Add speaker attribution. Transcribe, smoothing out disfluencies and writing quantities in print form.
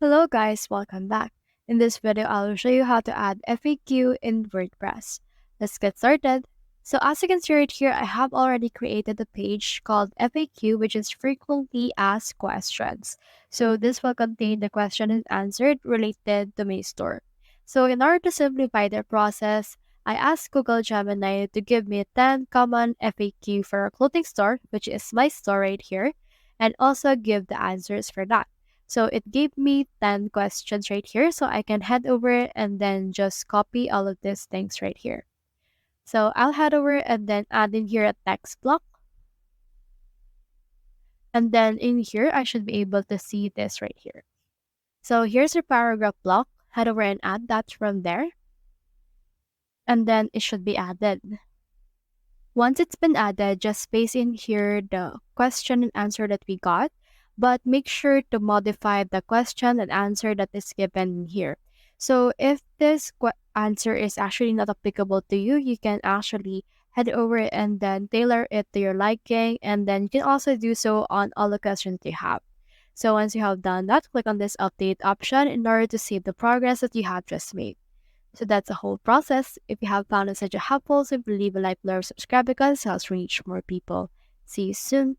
Speaker 1: Hello guys, welcome back. In this video, I'll show you how to add FAQ in WordPress. Let's get started. So as you can see right here, I have already created a page called FAQ, which is frequently asked questions. So this will contain the question and answered related to my store. So in order to simplify the process, I asked Google Gemini to give me 10 common FAQ for a clothing store, which is my store right here, and also give the answers for that. So it gave me 10 questions right here. So I can head over and then just copy all of these things right here. So I'll head over and then add in here a text block. And then in here, I should be able to see this right here. So here's your paragraph block. Head over and add that from there. And then it should be added. Once it's been added, just paste in here the question and answer that we got, but make sure to modify the question and answer that is given here. So if this answer is actually not applicable to you, you can actually head over and then tailor it to your liking, and then you can also do so on all the questions you have. So once you have done that, click on this update option in order to save the progress that you have just made. So that's the whole process. If you have found it such a helpful, simply leave a like, below, subscribe because it helps reach more people. See you soon.